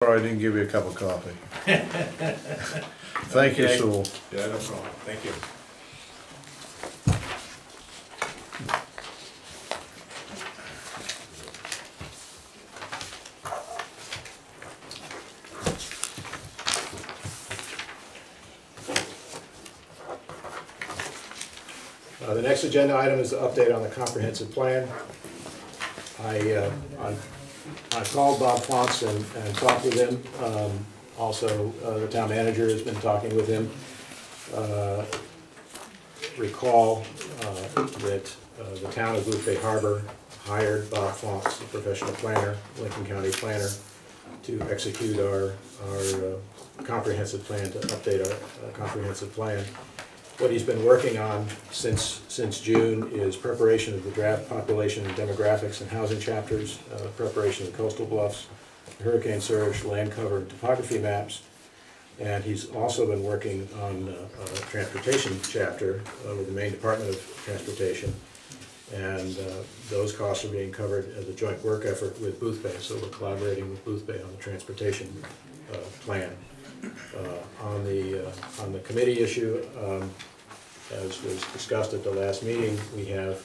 Sorry I didn't give you a cup of coffee. Thank you, Sewell. Yeah, no problem. Thank you. The next agenda item is the update on the comprehensive plan. I called Bob Fonts and talked with him. Also, the town manager has been talking with him. Recall that the town of Blue Bay Harbor hired Bob Fonts, a professional planner, Lincoln County planner, to execute our comprehensive plan, to update our comprehensive plan. What he's been working on since June is preparation of the draft population and demographics and housing chapters, preparation of coastal bluffs, hurricane surge, land cover, and topography maps. And he's also been working on a transportation chapter with the Maine Department of Transportation. And those costs are being covered as a joint work effort with Boothbay. So we're collaborating with Boothbay on the transportation plan. On the committee issue, as was discussed at the last meeting, we have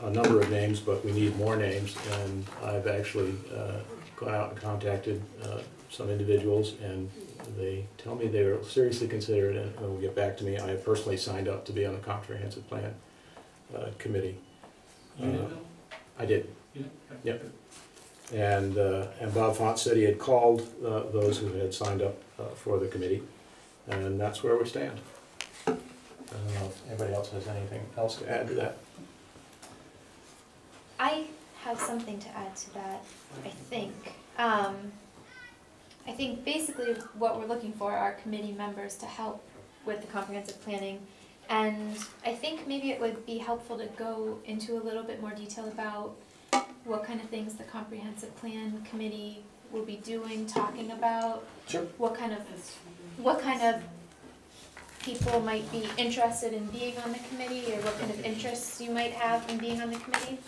a number of names, but we need more names, and I've actually gone out and contacted some individuals, and they tell me they are seriously considered and will get back to me. I have personally signed up to be on the comprehensive plan committee. I did. Yep. And Bob Font said he had called those who had signed up for the committee, and that's where we stand. I don't know if anybody else has anything else to add to that. I have something to add to that, I think. I think basically what we're looking for are committee members to help with the comprehensive planning. And I think maybe it would be helpful to go into a little bit more detail about what kind of things the comprehensive plan committee will be doing, talking about. Sure. What kind of people might be interested in being on the committee, or what kind of interests you might have in being on the committee.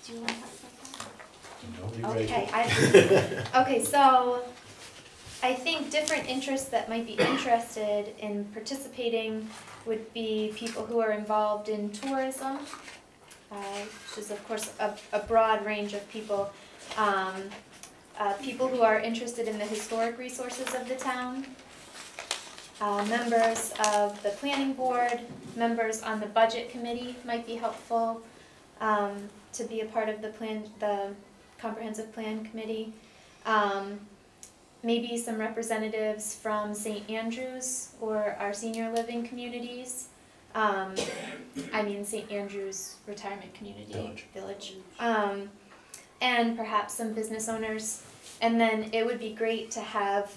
Do you want to talk about that? Okay. Okay, so I think different interests that might be interested in participating would be people who are involved in tourism, which is of course a broad range of people. People who are interested in the historic resources of the town, members of the planning board, members on the budget committee might be helpful to be a part of the comprehensive plan committee. Maybe some representatives from St. Andrews or our senior living communities. I mean St. Andrews Retirement Community Village. And perhaps some business owners. And then it would be great to have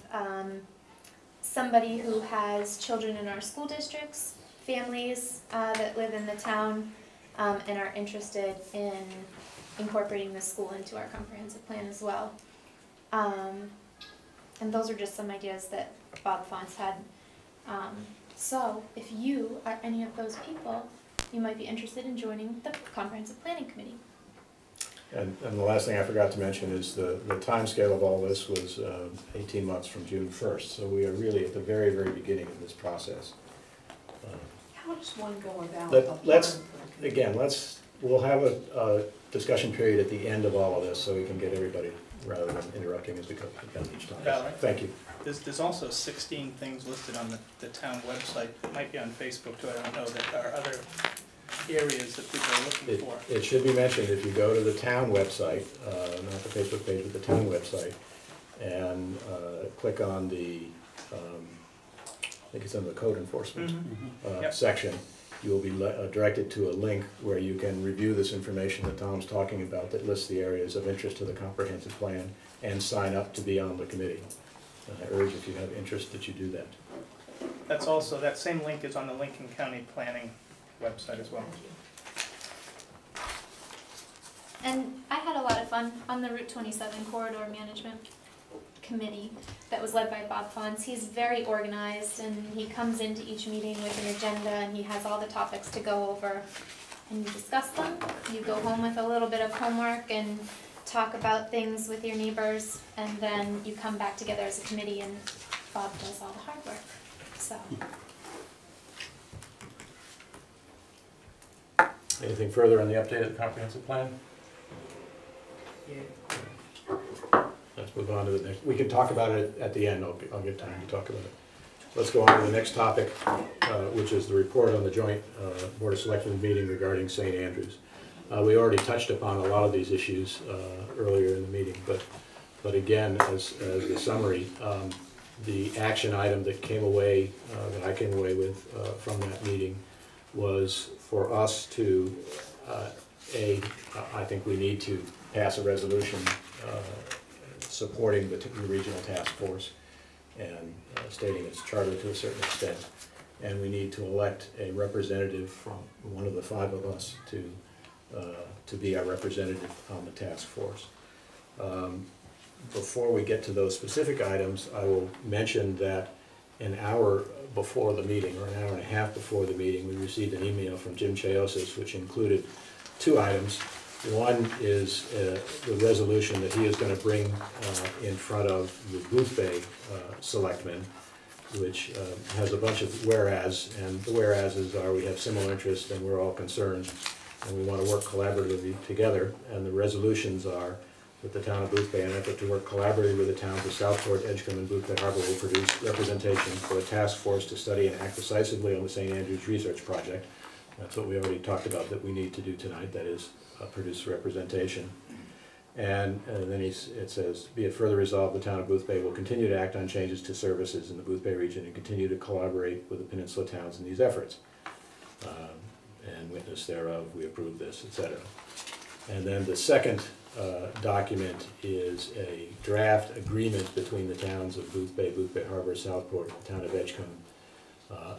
somebody who has children in our school districts, families that live in the town and are interested in incorporating the school into our comprehensive plan as well. And those are just some ideas that Bob Fonts had. So if you are any of those people, you might be interested in joining the comprehensive planning committee. And the last thing I forgot to mention is the time scale of all this was 18 months from June 1st. So we are really at the very, very beginning of this process. How does one go about? We'll have a discussion period at the end of all of this so we can get everybody, rather than interrupting as we go down each time. Valerie? Thank you. There's also 16 things listed on the town website. It might be on Facebook too, I don't know, that are other areas that people are looking for. It should be mentioned, if you go to the town website, not the Facebook page, but the town website, and click on the, I think it's under the code enforcement section, you will be directed to a link where you can review this information that Tom's talking about that lists the areas of interest to the comprehensive plan and sign up to be on the committee. I urge, if you have interest, that you do that. That's also, that same link is on the Lincoln County Planning website as well. And I had a lot of fun on the Route 27 Corridor Management Committee that was led by Bob Fonts. He's very organized, and he comes into each meeting with an agenda, and he has all the topics to go over. And you discuss them. You go home with a little bit of homework, and talk about things with your neighbors, and then you come back together as a committee and Bob does all the hard work, so. Anything further on the update of the comprehensive plan? Let's move on to the next. We can talk about it at the end. I'll give time to talk about it. Let's go on to the next topic, which is the report on the joint Board of Selectmen meeting regarding St. Andrews. We already touched upon a lot of these issues earlier in the meeting, but again, as a summary, the action item that came away, that I came away with from that meeting, was for us to, I think we need to pass a resolution supporting the regional task force and stating its charter to a certain extent. And we need to elect a representative from one of the 5 of us to be our representative on the task force. Before we get to those specific items, I will mention that an hour before the meeting, or an hour and a half before the meeting, we received an email from Jim Chaosis, which included 2 items. One is the resolution that he is going to bring in front of the Booth Bay Selectmen, which has a bunch of whereas, and the whereases are we have similar interests and we're all concerned, and we want to work collaboratively together, and the resolutions are that the town of Booth Bay, in an effort to work collaboratively with the towns of Southport, Edgecombe, and Booth Bay Harbor, will produce representation for a task force to study and act decisively on the St. Andrews Research Project. That's what we already talked about that we need to do tonight, that is produce representation. And then it says, be it further resolved, the town of Booth Bay will continue to act on changes to services in the Booth Bay region and continue to collaborate with the peninsula towns in these efforts. And witness thereof, we approve this, etc. And then the second document is a draft agreement between the towns of Booth Bay Harbor, Southport, the town of Edgecombe,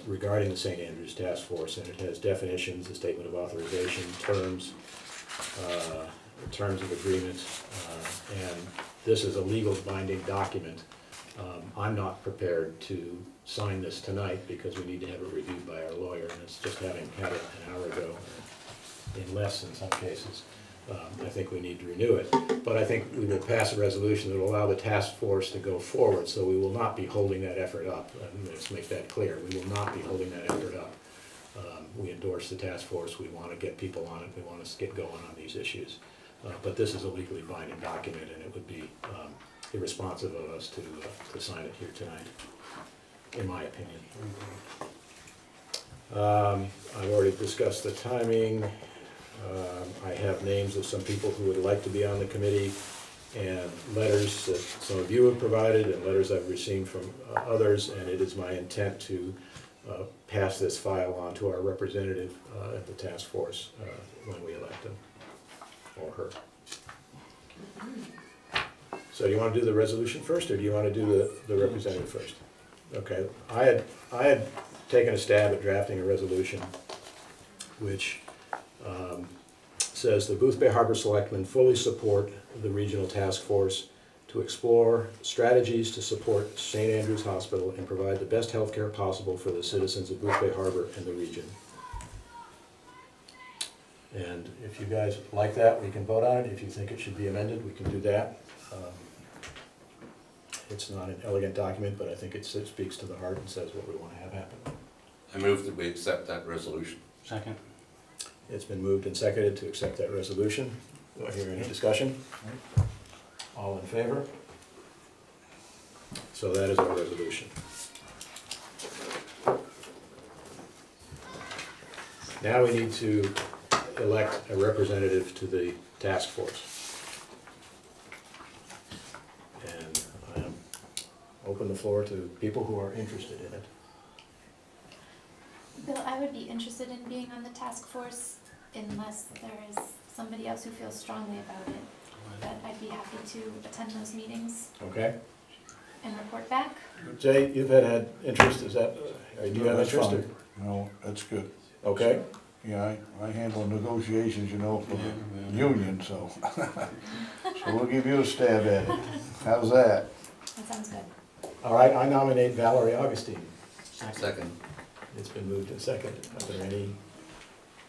regarding the St. Andrews Task Force, and it has definitions, a statement of authorization, terms of agreement, and this is a legal binding document. I'm not prepared to sign this tonight because we need to have it reviewed by our lawyer, and it's just having had it an hour ago, in less in some cases. I think we need to renew it, but I think we will pass a resolution that will allow the task force to go forward, so we will not be holding that effort up. Let's make that clear. We will not be holding that effort up. We endorse the task force. We want to get people on it. We want to get going on these issues. But this is a legally binding document, and it would be irresponsive of us to sign it here tonight, in my opinion. I've already discussed the timing. I have names of some people who would like to be on the committee, and letters that some of you have provided, and letters I've received from others, and it is my intent to pass this file on to our representative at the task force when we elect him, or her. So do you want to do the resolution first, or do you want to do the representative first? Okay, I had taken a stab at drafting a resolution which says the Booth Bay Harbor Selectmen fully support the regional task force to explore strategies to support St. Andrews Hospital and provide the best health care possible for the citizens of Booth Bay Harbor and the region. And if you guys like that, we can vote on it. If you think it should be amended, we can do that. It's not an elegant document, but I think it speaks to the heart and says what we want to have happen. I move that we accept that resolution. Second. It's been moved and seconded to accept that resolution. Do I hear any discussion? All in favor? So that is our resolution. Now we need to elect a representative to the task force. And I open the floor to people who are interested in it. Bill, I would be interested in being on the task force unless there is somebody else who feels strongly about it. But I'd be happy to attend those meetings Okay? and report back. Jay, you've had interest, is that, do you have That's interest? fine. No, that's good. Okay? Yeah, I handle negotiations, you know, for the union, so. So we'll give you a stab at it. How's that? That sounds good. All right, I nominate Valerie Augustine. Second. It's been moved and seconded. Are there any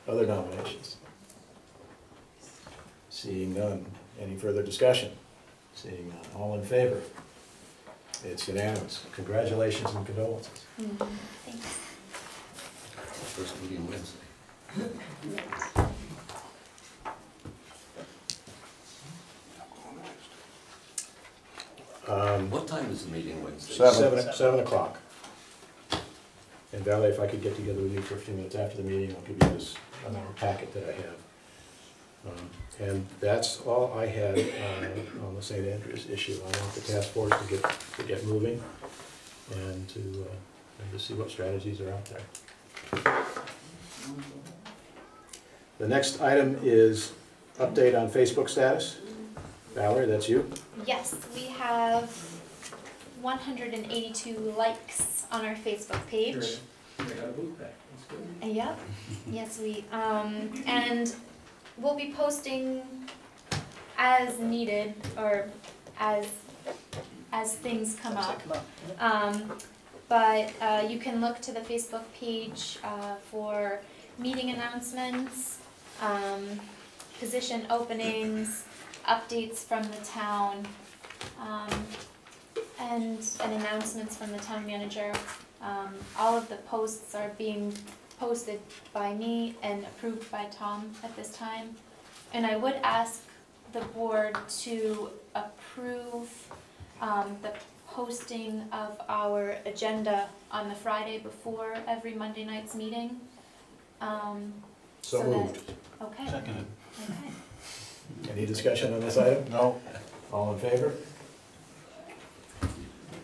other nominations? Seeing none. Any further discussion? Seeing none, all in favor? It's unanimous. Congratulations and condolences. Thanks. First meeting Wednesday. What time is the meeting Wednesday? 7 o'clock. And Valerie, if I could get together with you for a few minutes after the meeting, I'll give you this packet that I have. And that's all I had on the St. Andrews issue. I want the task force to get moving and to see what strategies are out there. The next item is update on Facebook status. Valerie, that's you. Yes, we have 182 likes on our Facebook page. Yep. Yes, and we'll be posting as needed or as things come up. But you can look to the Facebook page for meeting announcements, position openings, updates from the town, and announcements from the town manager. All of the posts are being posted by me and approved by Tom at this time. And I would ask the board to approve the posting of our agenda on the Friday before every Monday night's meeting. So moved. Okay. Seconded. Okay. Any discussion on this item? No. All in favor?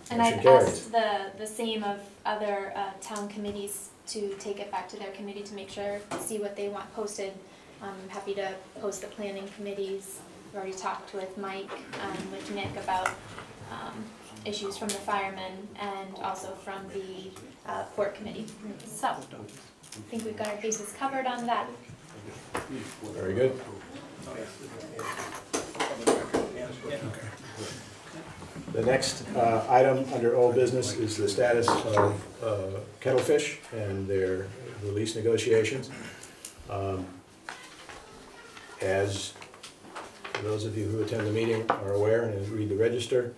And Motion I've carries. asked the same of other town committees to take it back to their committee to make sure, see what they want posted. I'm happy to post the planning committees. I've already talked with Mike, with Nick about issues from the firemen and also from the port committee. So, I think we've got our bases covered on that. Very good. The next item under old business is the status of Kettlefish and their release negotiations. As those of you who attend the meeting are aware and read the register,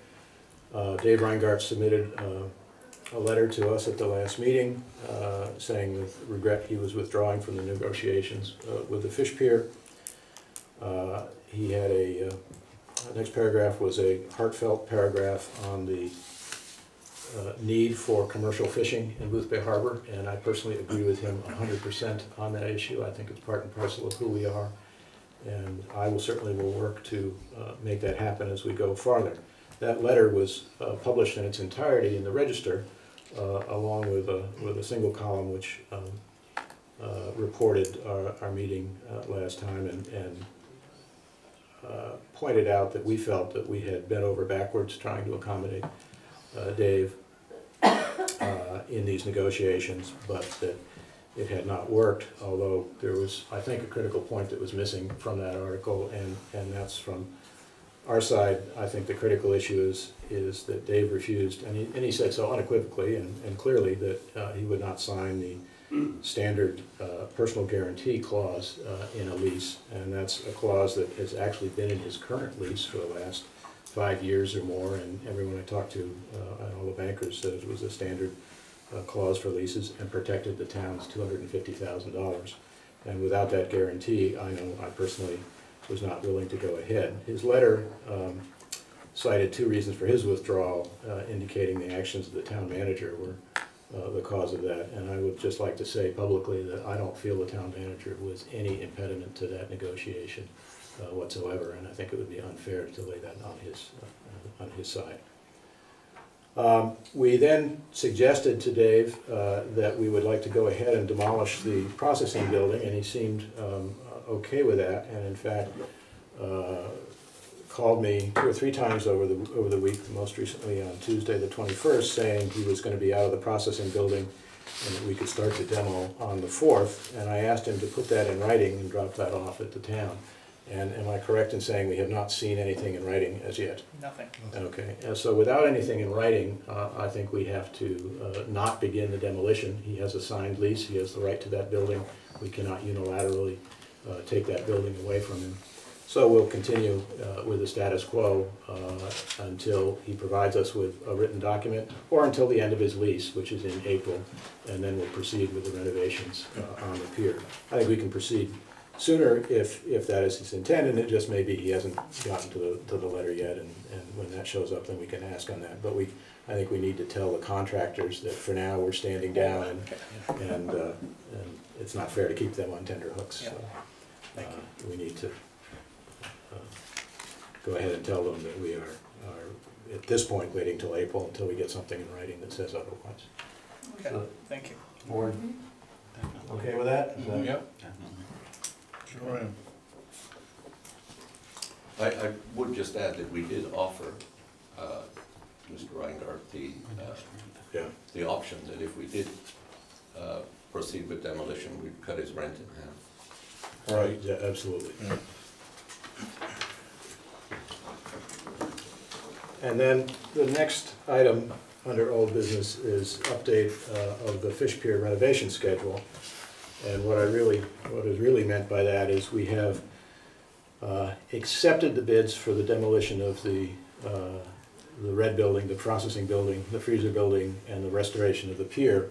Dave Reingart submitted a letter to us at the last meeting saying with regret he was withdrawing from the negotiations with the fish pier. He had next paragraph was a heartfelt paragraph on the need for commercial fishing in Boothbay Harbor, and I personally agree with him 100% on that issue. I think it's part and parcel of who we are, and I certainly will work to make that happen as we go farther. That letter was published in its entirety in the Register, along with a single column which reported our meeting last time and pointed out that we felt that we had bent over backwards trying to accommodate Dave in these negotiations, but that it had not worked, although there was, I think, a critical point that was missing from that article, and that's from our side. I think the critical issue is that Dave refused, and he said so unequivocally and clearly that he would not sign the standard personal guarantee clause in a lease, and that's a clause that has actually been in his current lease for the last 5 years or more, and everyone I talked to, and all the bankers said it was a standard clause for leases and protected the town's $250,000. And without that guarantee, I know I personally was not willing to go ahead. His letter cited 2 reasons for his withdrawal, indicating the actions of the town manager were the cause of that, and I would just like to say publicly that I don't feel the town manager was any impediment to that negotiation whatsoever, and I think it would be unfair to lay that on his side. We then suggested to Dave that we would like to go ahead and demolish the processing building, and he seemed okay with that, and in fact called me 2 or 3 times over the week, most recently on Tuesday the 21st, saying he was going to be out of the processing building and that we could start the demo on the 4th, and I asked him to put that in writing and drop that off at the town. And am I correct in saying we have not seen anything in writing as yet? Nothing. Okay, so without anything in writing, I think we have to not begin the demolition. He has a signed lease, he has the right to that building. We cannot unilaterally take that building away from him. So we'll continue with the status quo until he provides us with a written document, or until the end of his lease, which is in April, and then we'll proceed with the renovations on the pier. I think we can proceed sooner if that is his intent, and it just may be he hasn't gotten to the letter yet, and when that shows up, then we can ask on that. But I think we need to tell the contractors that for now we're standing down, and it's not fair to keep them on tender hooks. Yeah. So, Thank you. we need to go ahead and tell them that we are at this point waiting till April until we get something in writing that says otherwise. Okay, So, thank you. Board, okay with that? Yep. Sure am. I would just add that we did offer Mr. Reingart the option that if we did proceed with demolition, we'd cut his rent in half. Right, yeah, absolutely. Yeah. And then the next item under old business is update of the fish pier renovation schedule. And what is really meant by that is we have accepted the bids for the demolition of the red building, the processing building, the freezer building, and the restoration of the pier.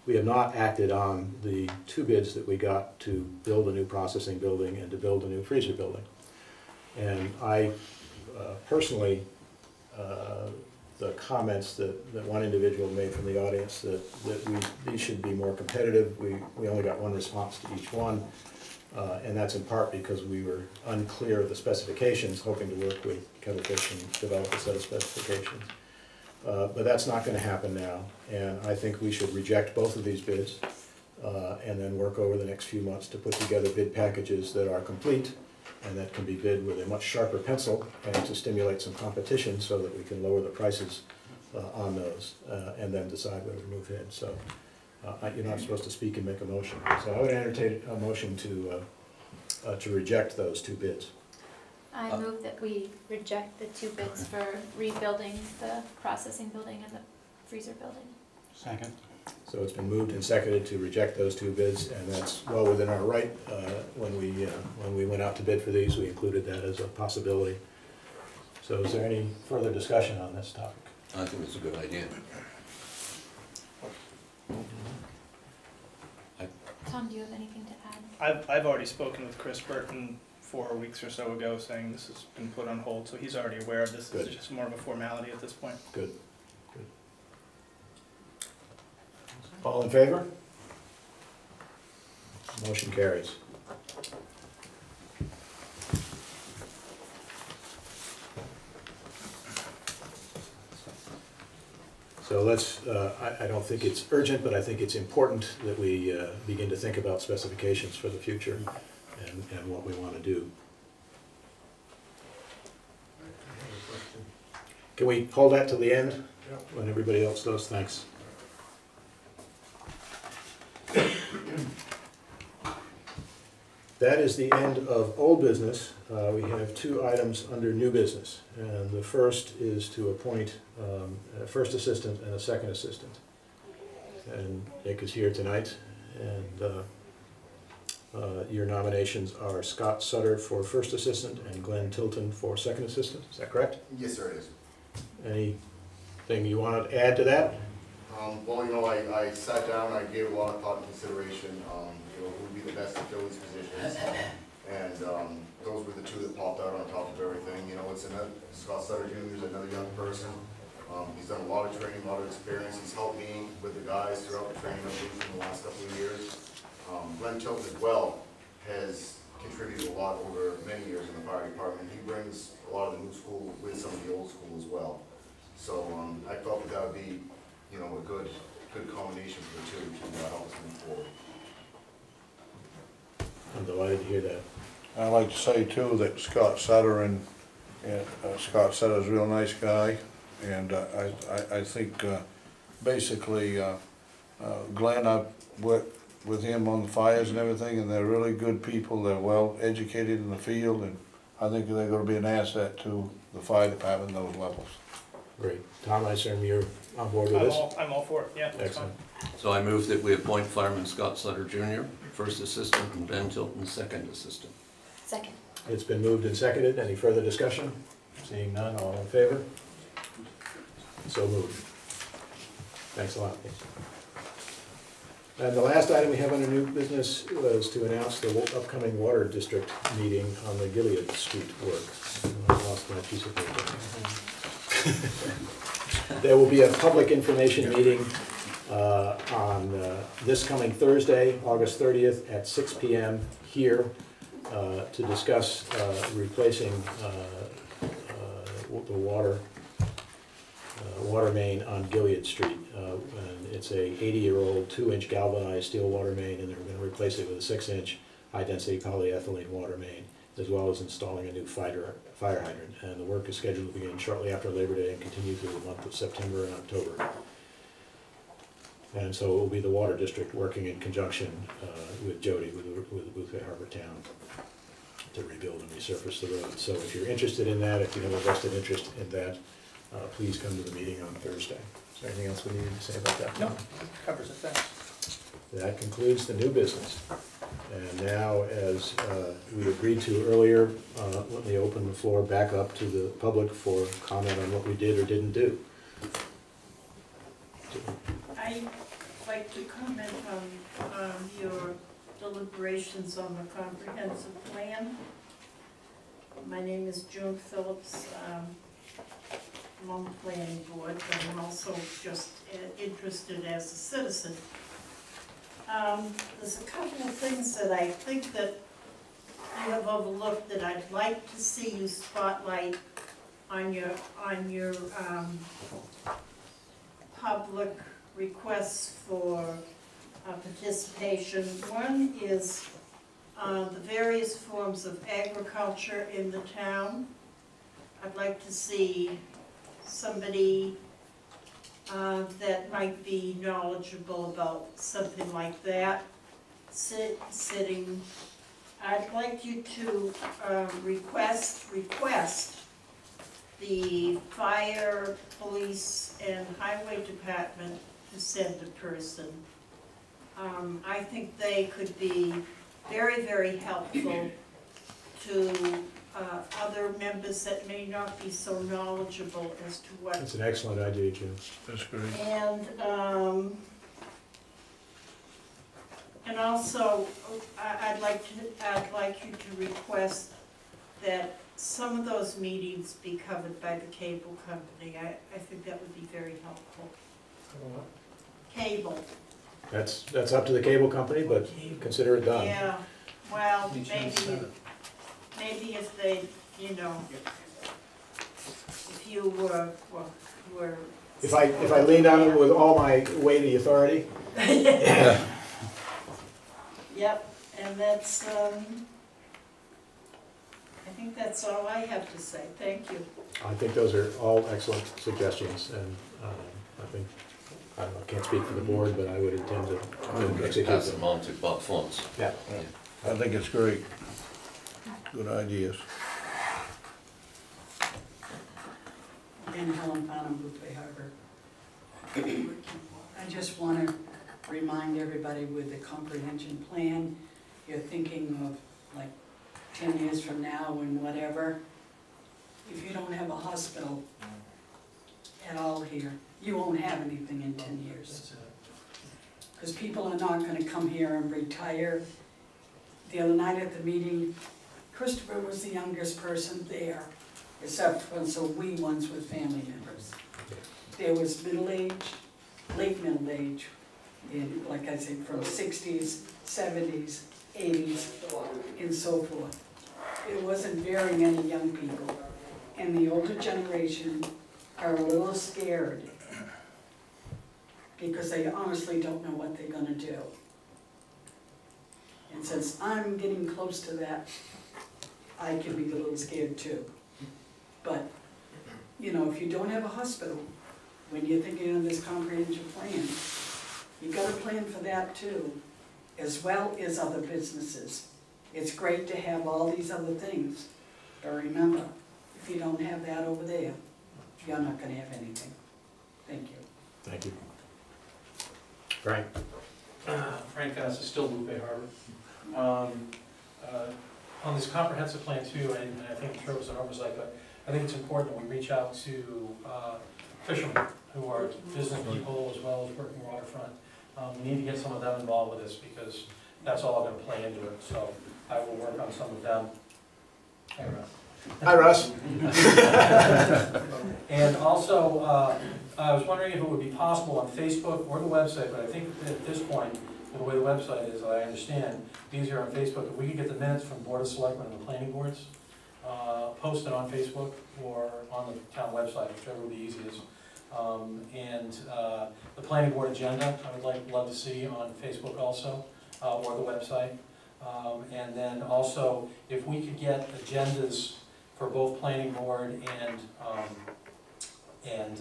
We have not acted on the 2 bids that we got to build a new processing building and to build a new freezer building. And I personally, the comments that one individual made from the audience that these should be more competitive. We only got 1 response to each one, and that's in part because we were unclear of the specifications, hoping to work with Kettlefish and develop a set of specifications. But that's not going to happen now, and I think we should reject both of these bids and then work over the next few months to put together bid packages that are complete and that can be bid with a much sharper pencil and to stimulate some competition so that we can lower the prices on those and then decide whether to move ahead. So you're not supposed to speak and make a motion. So I would entertain a motion to reject those 2 bids. I move that we reject the 2 bids for rebuilding the processing building and the freezer building. Second. So it's been moved and seconded to reject those 2 bids, and that's well within our right. When we went out to bid for these, we included that as a possibility. So is there any further discussion on this topic? I think it's a good idea. Tom, do you have anything to add? I've already spoken with Chris Burton 4 weeks or so ago, saying this has been put on hold, so he's already aware of this. Good. It's just more of a formality at this point. Good. Good. All in favor? Motion carries. So let's, I don't think it's urgent, but I think it's important that we begin to think about specifications for the future and what we want to do. Can we hold that to the end when everybody else does? Thanks. That is the end of old business. We have 2 items under new business. And the first is to appoint a first assistant and a second assistant. And Nick is here tonight. And your nominations are Scott Sutter for first assistant and Glenn Tilton for second assistant. Is that correct? Yes, sir, it is. Anything you want to add to that? Well, you know, I sat down, I gave a lot of thought and consideration, you know, who would be the best to fill these positions. And those were the 2 that popped out on top of everything. You know, it's Scott Sutter Jr. is another young person. He's done a lot of training, a lot of experience. He's helped me with the guys throughout the training I've been in the last couple of years. Glenn Tilton as well has contributed a lot over many years in the fire department. He brings a lot of the new school with some of the old school as well. So I felt that would be, you know, a good combination for the 2 to help us move forward. I'm delighted to hear that. I'd like to say too that Scott Sutter Scott Sutter's a real nice guy, and I think basically Glenn, I've worked with him on the fires and everything, and they're really good people. They're well educated in the field, and I think they're going to be an asset to the fire department at those levels. Great. Tom, I assume you're on board with this? I'm all for it, yeah, that's fine. Excellent. So I move that we appoint Fireman Scott Sutter Jr., first assistant, and Ben Tilton, second assistant. Second. It's been moved and seconded. Any further discussion? Seeing none, all in favor? So moved. Thanks a lot. And the last item we have under new business was to announce the upcoming water district meeting on the Gilead Street work. I lost my piece of paper. There will be a public information meeting on this coming Thursday, August 30th at 6 p.m. here to discuss replacing the water main on Gilead Street. And it's a 80-year-old 2-inch galvanized steel water main, and they're going to replace it with a 6-inch high-density polyethylene water main, as well as installing a new fire hydrant. And the work is scheduled to begin shortly after Labor Day and continue through the month of September and October. And so it will be the water district working in conjunction with Jody, with the Boothbay Harbor Town, to rebuild and resurface the road. So if you're interested in that, if you have a vested interest in that, please come to the meeting on Thursday. Is there anything else we needed to say about that? No, covers it, thanks. That concludes the new business. And now, as we agreed to earlier, let me open the floor back up to the public for comment on what we did or didn't do. I'd like to comment on your deliberations on the comprehensive plan. My name is June Phillips. I'm on the planning board, but I'm also just interested as a citizen. There's a couple of things that I think that you have overlooked that I'd like to see you spotlight on your public requests for participation. One is the various forms of agriculture in the town. I'd like to see somebody that might be knowledgeable about something like that sitting. I'd like you to request the fire, police, and highway department to send a person. I think they could be very, very helpful to other members that may not be so knowledgeable as to what. That's an excellent idea, Jim. That's great. And also, I'd like you to request that some of those meetings be covered by the cable company. I think that would be very helpful. Cable. That's up to the cable company, but consider it done. Yeah, well, maybe if they, you know, if you were. If I leaned on them with all my weighty authority. Yeah. Yep, and that's, I think that's all I have to say. Thank you. I think those are all excellent suggestions, and I think, I don't know, I can't speak for the board, but I would intend to execute Pass them. them on to Bob Fonts. Yeah. I think it's great. Good ideas. And Helen Farnham, Boothbay Harbor. I just want to remind everybody with the comprehension plan, you're thinking of like 10 years from now and whatever. If you don't have a hospital at all here, you won't have anything in 10 years. Because people are not going to come here and retire. The other night at the meeting, Christopher was the youngest person there, except for some wee ones with family members. There was middle age, late middle age, in, like I said, from 60s, 70s, 80s, and so forth. It wasn't very many young people. And the older generation are a little scared because they honestly don't know what they're gonna do. And since I'm getting close to that, I can be a little scared too. But, you know, if you don't have a hospital, when you're thinking of this comprehensive plan, you gotta plan for that too, as well as other businesses. It's great to have all these other things, but remember, if you don't have that over there, you're not gonna have anything. Thank you. Thank you. Frank? Frank Goss is still Boothbay Harbor. on this comprehensive plan too, and I think it was an oversight, but I think it's important that we reach out to fishermen who are business people as well as working waterfront. We need to get some of them involved with this because that's all going to play into it. So I will work on some of them. Hi, Russ. And also, I was wondering if it would be possible on Facebook or the website, but I think at this point, the way the website is, I understand, easier on Facebook, if we could get the minutes from Board of Selectmen and the planning boards posted on Facebook or on the town website, whichever would be easiest. The planning board agenda, I would love to see on Facebook also, or the website. And then also, if we could get agendas for both planning board and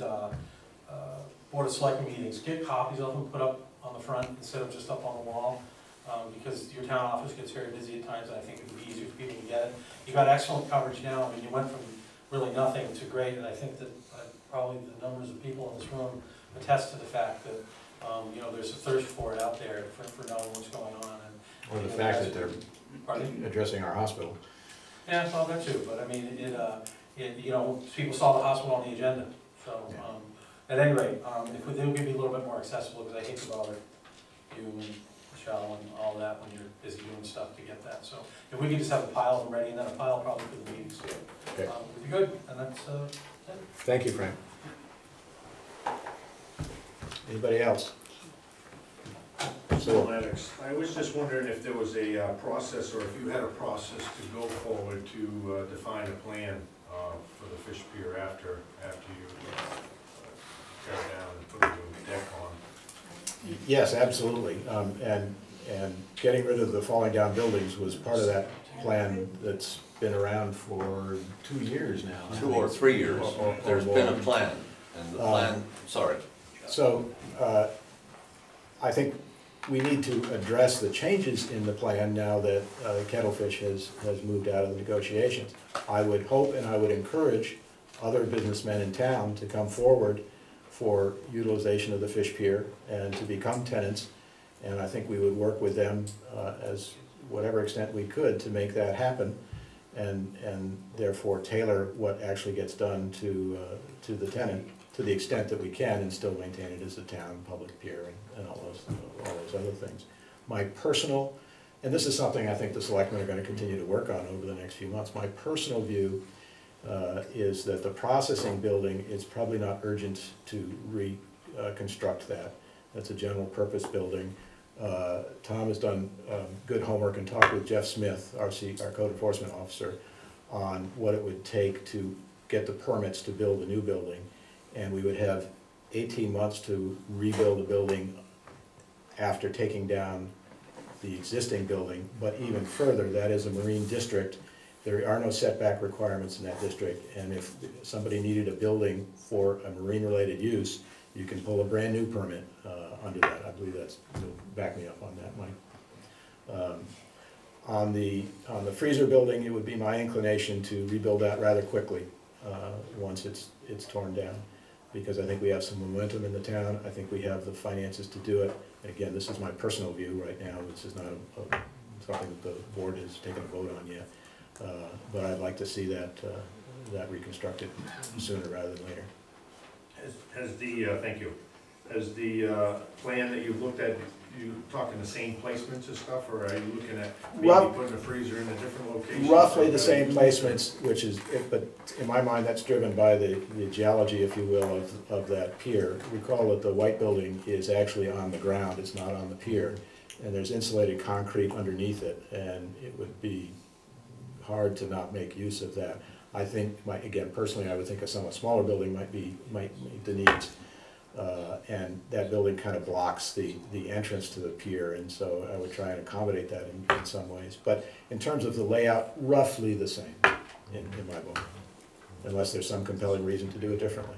Board of Selectmen meetings, get copies of them, put up on the front instead of just up on the wall, because your town office gets very busy at times, and I think it would be easier for people to get it. You got excellent coverage now. I mean, you went from really nothing to great, and I think that probably the numbers of people in this room attest to the fact that you know, there's a thirst for it out there for knowing what's going on. Or the fact that they're addressing our hospital. Yeah, well, that too, but I mean, you know, people saw the hospital on the agenda, so, at any rate, if they would be a little bit more accessible, because I hate to bother you and Michelle and all that when you're busy doing stuff to get that, so, if we could just have a pile of them ready, and then a pile probably for the meetings, Okay. would be good, and that's, it. Thank you, Frank. Anybody else? So, Lennox, I was just wondering if there was a process, or if you had a process to go forward to define a plan for the fish pier after you tear it down and put a new deck on. yes, absolutely. And getting rid of the falling down buildings was part of that plan that's been around for 2 years now. 2 or 3 years. There's been a more. plan, and the plan, sorry. So, I think we need to address the changes in the plan now that Kettlefish has moved out of the negotiations. I would hope and I would encourage other businessmen in town to come forward for utilization of the fish pier and to become tenants. And I think we would work with them as whatever extent we could to make that happen, and therefore tailor what actually gets done to the tenant to the extent that we can, and still maintain it as a town public pier and all those other things. My personal, and this is something I think the selectmen are going to continue to work on over the next few months, my personal view is that the processing building is probably not urgent to reconstruct that. That's a general purpose building. Tom has done good homework and talked with Jeff Smith, our code enforcement officer, on what it would take to get the permits to build a new building. And we would have 18 months to rebuild the building after taking down the existing building. But even further, that is a marine district. There are no setback requirements in that district. And if somebody needed a building for a marine-related use, you can pull a brand new permit under that. I believe that's, you'll back me up on that, Mike. On the freezer building, it would be my inclination to rebuild that rather quickly once it's torn down, because I think we have some momentum in the town. I think we have the finances to do it. And again, this is my personal view right now. This is not something that the board has taken a vote on yet. But I'd like to see that reconstructed sooner rather than later. Thank you. Has the plan that you've looked at, you talking the same placements and stuff, or are you looking at maybe putting a freezer in a different location? Roughly the same placements, which is, but in my mind, that's driven by the geology, if you will, of that pier. Recall that the white building is actually on the ground, it's not on the pier, and there's insulated concrete underneath it, and it would be hard to not make use of that. I think, again, personally, I would think a somewhat smaller building might meet the needs. And that building kind of blocks the entrance to the pier, and so I would try and accommodate that in some ways. But in terms of the layout, roughly the same in my book, unless there's some compelling reason to do it differently.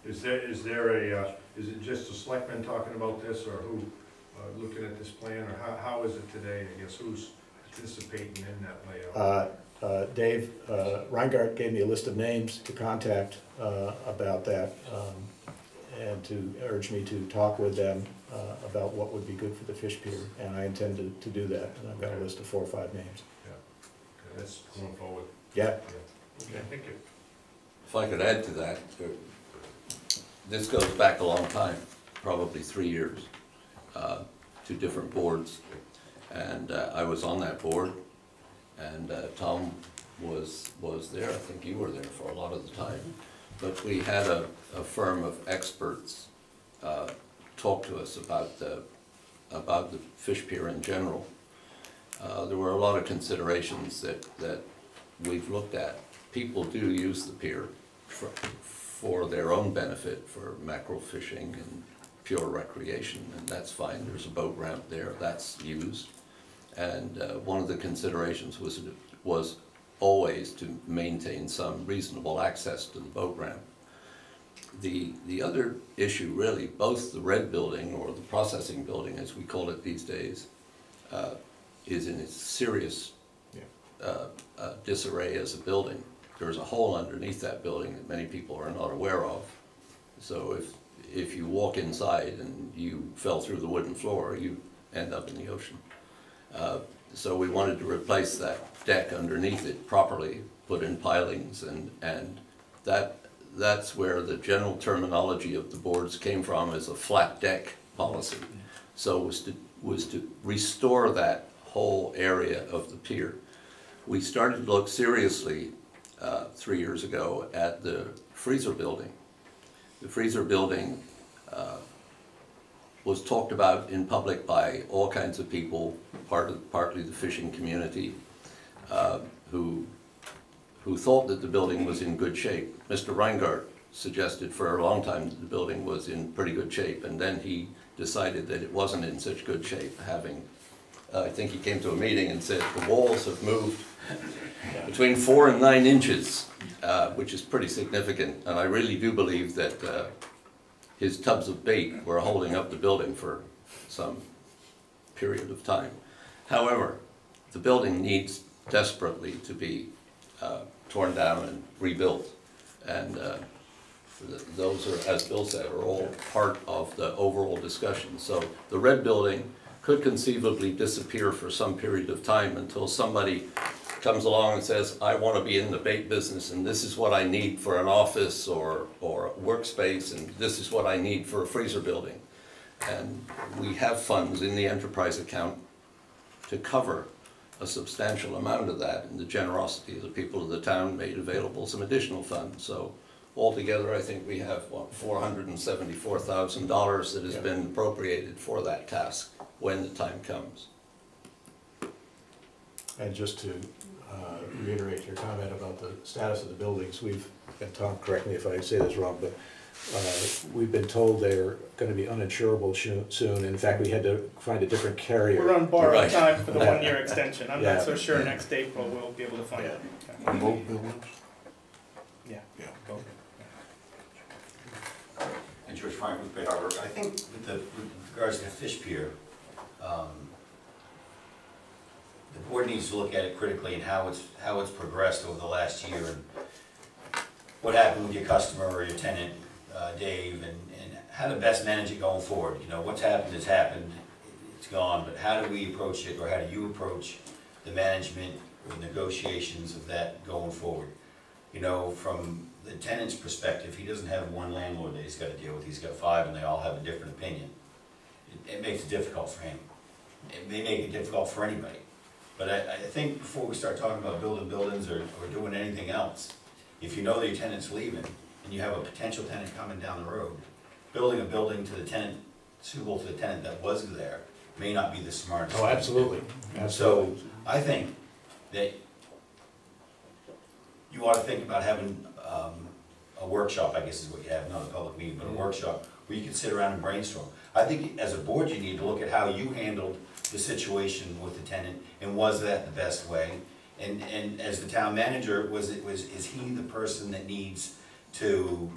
Is it just the selectmen talking about this, or who looking at this plan, or how is it today? I guess who's participating in that layout? Dave Reingart gave me a list of names to contact about that, and to urge me to talk with them about what would be good for the fish pier, and I intend to do that, and I've got a list of 4 or 5 names. Yeah. that's going forward. Yeah. Okay, thank you. If I could add to that, this goes back a long time, probably 3 years, to different boards. And I was on that board, and Tom was there. I think you were there for a lot of the time. But we had a firm of experts talk to us about the fish pier in general. There were a lot of considerations that we've looked at. People do use the pier for their own benefit, for mackerel fishing and pure recreation, and that's fine. There's a boat ramp there, that's used. And one of the considerations was always to maintain some reasonable access to the boat ramp. The other issue really, both the red building, or the processing building as we call it these days, is in its serious disarray as a building. There's a hole underneath that building that many people are not aware of. So if you walk inside and you fell through the wooden floor, you end up in the ocean. So we wanted to replace that deck underneath it properly, put in pilings, and that's where the general terminology of the boards came from, as a flat deck policy. So it was to restore that whole area of the pier. We started to look seriously 3 years ago at the freezer building. The freezer building was talked about in public by all kinds of people, partly the fishing community, who thought that the building was in good shape. Mr. Reingart suggested for a long time that the building was in pretty good shape, and then he decided that it wasn't in such good shape, having, I think he came to a meeting and said the walls have moved between 4 and 9 inches, which is pretty significant, and I really do believe that his tubs of bait were holding up the building for some period of time. However, the building needs desperately to be torn down and rebuilt, and those are, as Bill said, are all part of the overall discussion. So the red building could conceivably disappear for some period of time until somebody comes along and says, I want to be in the bait business, and this is what I need for an office or workspace, and this is what I need for a freezer building. And we have funds in the enterprise account to cover a substantial amount of that, and the generosity of the people of the town made available some additional funds. So altogether, I think we have, what, $474,000 that has been appropriated for that task when the time comes. And just to reiterate your comment about the status of the buildings, and Tom, correct me if I say this wrong, but we've been told they're going to be uninsurable soon. In fact, we had to find a different carrier. We're on borrowed Right. time for the 1-year extension. I'm Yeah. not so sure next April we'll be able to find it. Boat buildings? Yeah. Yeah. And George Frank with Bay Harbor. I think with regards to the fish pier, the board needs to look at it critically and how it's progressed over the last year, and what happened with your customer or your tenant, Dave, and how to best manage it going forward. You know, what's happened has happened, it's gone, but how do we approach it, or how do you approach the management or negotiations of that going forward? You know, from the tenant's perspective, he doesn't have one landlord that he's got to deal with, he's got 5 and they all have a different opinion. It makes it difficult for him. It may make it difficult for anybody. But I think before we start talking about building buildings or doing anything else, if you know that your tenant's leaving and you have a potential tenant coming down the road, building a building to the tenant, suitable to the tenant that was there, may not be the smartest. Oh, absolutely. Absolutely. So I think that you ought to think about having a workshop, I guess is what you have, not a public meeting, but a workshop where you can sit around and brainstorm. I think as a board you need to look at how you handled the situation with the tenant, and was that the best way? And as the town manager, is he the person that needs to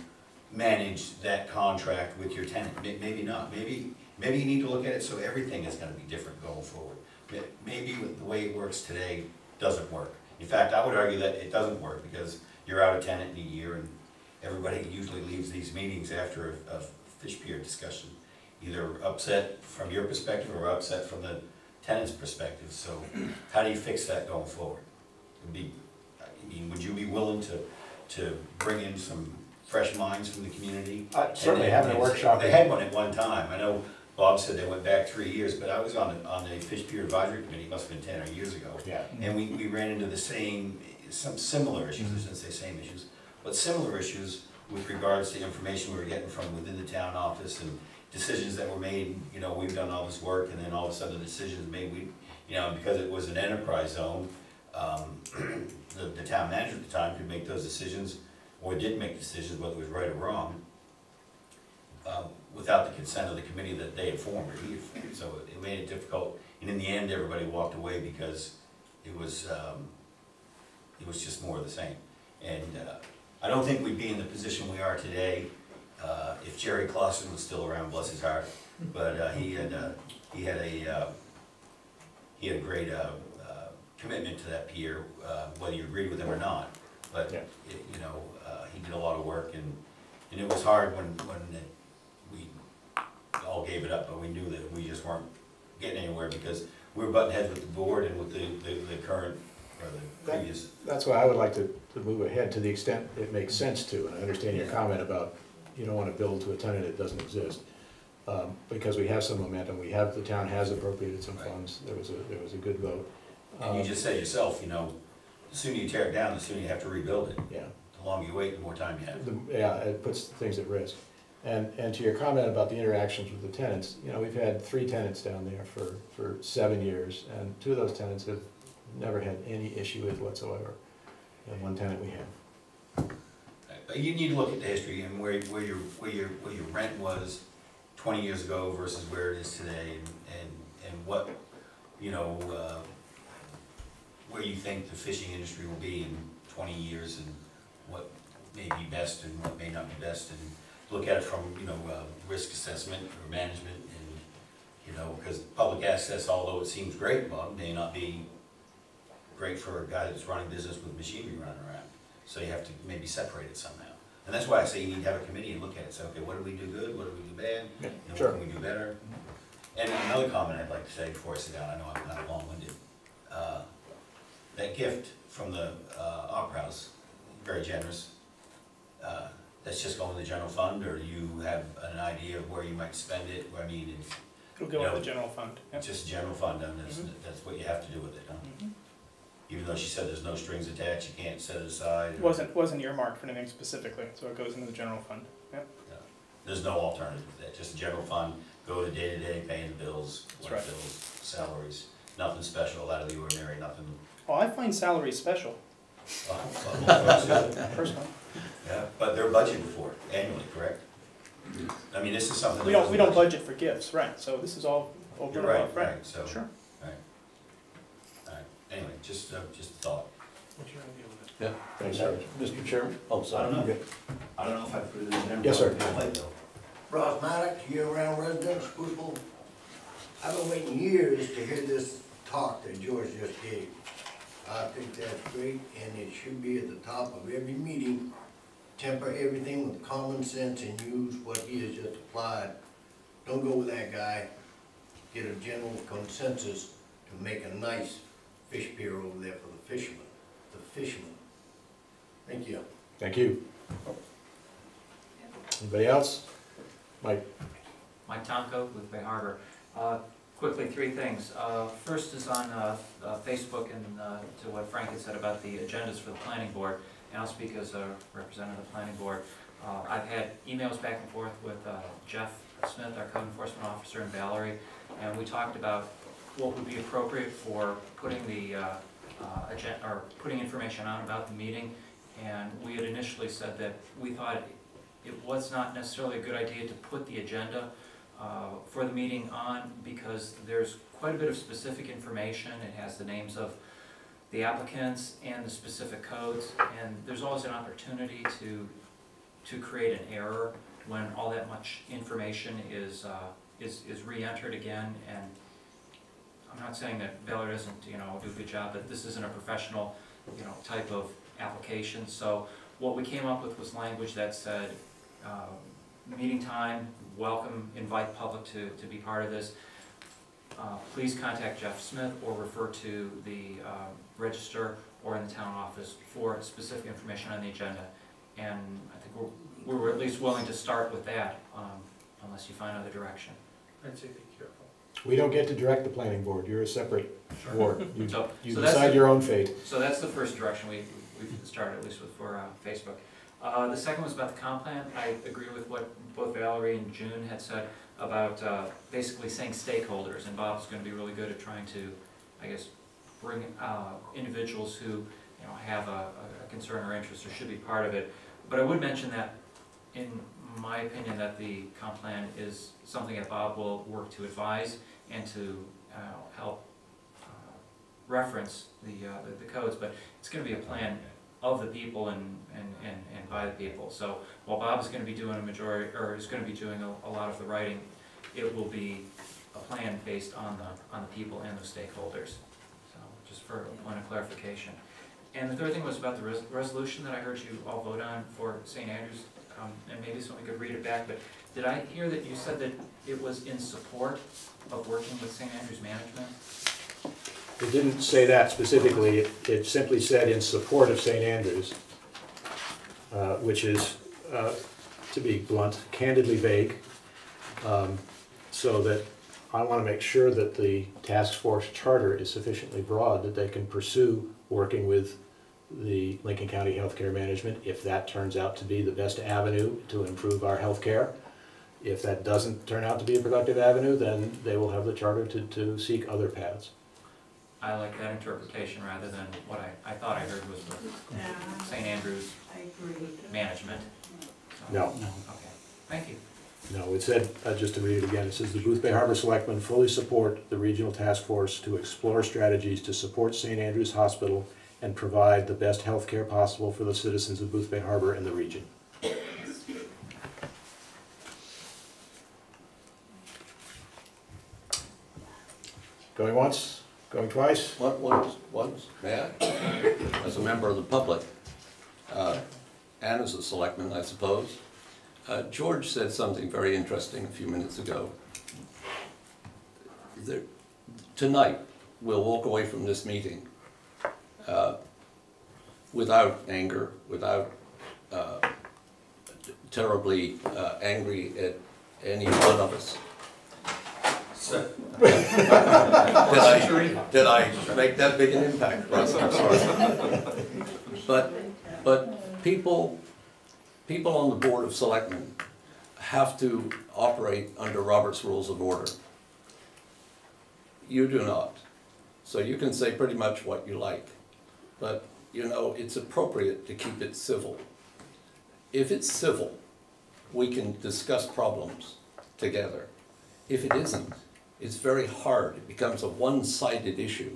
manage that contract with your tenant? Maybe not. Maybe you need to look at it so everything is going to be different going forward. Maybe the way it works today doesn't work. In fact, I would argue that it doesn't work, because you're out of tenant in a year, and everybody usually leaves these meetings after a fish pier discussion, either upset from your perspective or upset from the tenant's perspective. So how do you fix that going forward? I mean, would you be willing to bring in some fresh minds from the community? Certainly And having a then- workshop. They had one at one time. I know Bob said they went back 3 years, but I was on the Fish Pier Advisory Committee, it must have been 10 years ago. Yeah. And we ran into some similar issues, I shouldn't say same issues, but similar issues with regards to information we were getting from within the town office and decisions that were made. You know, we've done all this work, and then all of a sudden the decisions made, because it was an enterprise zone, the town manager at the time could make those decisions, or did make decisions, whether it was right or wrong, without the consent of the committee that they had formed or he had formed. So it made it difficult, and in the end, everybody walked away because it was just more of the same. And I don't think we'd be in the position we are today if Jerry Clausen was still around, bless his heart. But he had a great commitment to that pier, whether you agreed with him or not. But Yeah. he did a lot of work, and it was hard when we all gave it up, but we knew that we just weren't getting anywhere because we were butting heads with the board and with the current or the previous. That's why I would like to move ahead to the extent it makes sense to, and I understand your comment about you don't want to build to a tenant that doesn't exist. Because we have some momentum, the town has appropriated some funds, there was a good vote. And you just said yourself, the sooner you tear it down, the sooner you have to rebuild it. Yeah. The longer you wait, the more time you have. Yeah, it puts things at risk. And to your comment about the interactions with the tenants, we've had 3 tenants down there for 7 years, and 2 of those tenants have never had any issue with whatsoever. And 1 tenant we have. But you need to look at the history and where your rent was 20 years ago versus where it is today, and what, where you think the fishing industry will be in 20 years, and what may be best and what may not be best, and look at it from, risk assessment or management, and, because public access, although it seems great, Bob, may not be great for a guy that's running business with machinery running around. So you have to maybe separate it somehow. And that's why I say you need to have a committee and look at it, say, okay, what do we do good, what do we do bad, Yeah, sure. what can we do better? And another comment I'd like to say before I sit down, I know I'm kind of long-winded. That gift from the Opera House, very generous. That's just going to the general fund, or do you have an idea of where you might spend it? I mean, It'll go in the general fund. Yep. it's just general fund, and that's what you have to do with it, huh? Mhm. Even though she said there's no strings attached, you can't set it aside. It wasn't earmarked for anything specifically, so it goes into the general fund. Yep. There's no alternative to that, just a general fund, go to day-to-day, paying the bills, That's light right. bills, salaries, nothing special, out of the ordinary, nothing. Well, I find salaries special, personally. Yeah, but they're budgeted for it annually, correct? I mean, this is something. We don't budget for gifts, right, so this is all over You're and right, above, right? right, so. Sure. Alright, anyway, just a thought. What's your idea with it? Yeah. Thanks, George. Mr. Chairman? Oh, I sorry. don't know. I don't know if I put it in there. Yes, sir. Ross Maddox, year-round resident, Spoopville. I've been waiting years to hear this talk that George just gave. I think that's great, and it should be at the top of every meeting. Temper everything with common sense and use what he has just applied. Don't go with that guy. Get a general consensus to make a nice fish pier over there for the fishermen. Thank you. Thank you. Anybody else? Mike? Mike Tonko with Bay Harbor. Quickly, 3 things. First is on Facebook and to what Frank had said about the agendas for the planning board, and I'll speak as a representative of the planning board. I've had emails back and forth with Jeff Smith, our code enforcement officer, and Valerie, and we talked about what would be appropriate for putting the putting information on about the meeting. And we had initially said that we thought it was not necessarily a good idea to put the agenda for the meeting on, because there's quite a bit of specific information. It has the names of the applicants and the specific codes, and there's always an opportunity to create an error when all that much information is re-entered again. And I'm not saying that Valerie doesn't do a good job, but this isn't a professional type of application. So what we came up with was language that said, meeting time, welcome, invite public to be part of this. Please contact Jeff Smith or refer to the register or in the town office for specific information on the agenda. And I think we were at least willing to start with that, unless you find other direction. I'd say be careful. We don't get to direct the planning board, you're a separate board. You So that's decide your own fate. So that's the first direction we've started, at least with, for Facebook. The second was about the comp plan. I agree with what both Valerie and June had said about basically saying stakeholders, and Bob's going to be really good at trying to, I guess, bring individuals who have a concern or interest or should be part of it. But I would mention that, in my opinion, that the comp plan is something that Bob will work to advise and to help reference the codes, but it's going to be a plan of the people and by the people. So while Bob is going to be doing a majority, or is going to be doing a lot of the writing, it will be a plan based on the people and the stakeholders. So just for a point of clarification. And the third thing was about the resolution that I heard you all vote on for St. Andrews, and maybe someone could read it back, but did I hear that you said that it was in support of working with St. Andrews management? It didn't say that specifically, it simply said in support of St. Andrews, which is, to be blunt, candidly vague, so that I want to make sure that the task force charter is sufficiently broad that they can pursue working with the Lincoln County Healthcare Management if that turns out to be the best avenue to improve our healthcare. If that doesn't turn out to be a productive avenue, then they will have the charter to seek other paths. I like that interpretation rather than what I thought I heard was with St. Andrews management. So, No. Okay, thank you. No, it said, just to read it again, it says the Booth Bay Harbor Selectmen fully support the regional task force to explore strategies to support St. Andrews Hospital and provide the best health care possible for the citizens of Booth Bay Harbor and the region. Going once, going twice? Once, may I? As a member of the public, and as a selectman, I suppose, George said something very interesting a few minutes ago. Tonight, we'll walk away from this meeting without anger, without terribly angry at any one of us. Did I make that big an impact, Russ? I'm sorry. But people on the Board of Selectmen have to operate under Robert's Rules of Order. You do not. So you can say pretty much what you like, but it's appropriate to keep it civil. If it's civil, we can discuss problems together. If it isn't, it's very hard. It becomes a one-sided issue.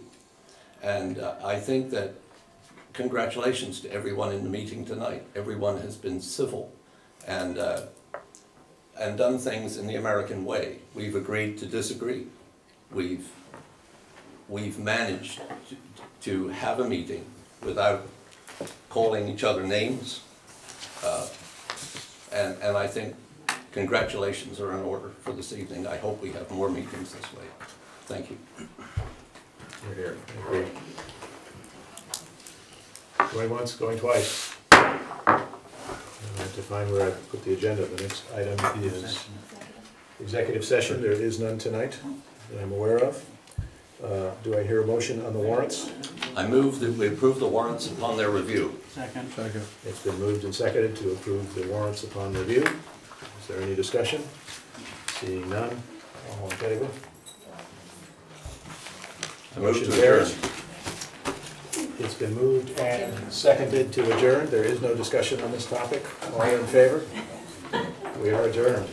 And I think that congratulations to everyone in the meeting tonight. Everyone has been civil and done things in the American way. We've agreed to disagree. We've managed to have a meeting without calling each other names. And I think congratulations are in order for this evening. I hope we have more meetings this way. Thank you. You're here. Agree. Going once, going twice. I have to find where I put the agenda. The next item is executive session. There is none tonight that I'm aware of. Do I hear a motion on the warrants? I move that we approve the warrants upon their review. Second. It's been moved and seconded to approve the warrants upon review. Is there any discussion? Seeing none, all in favor? Motion carries. It's been moved and seconded to adjourn. There is no discussion on this topic. All in favor? We are adjourned.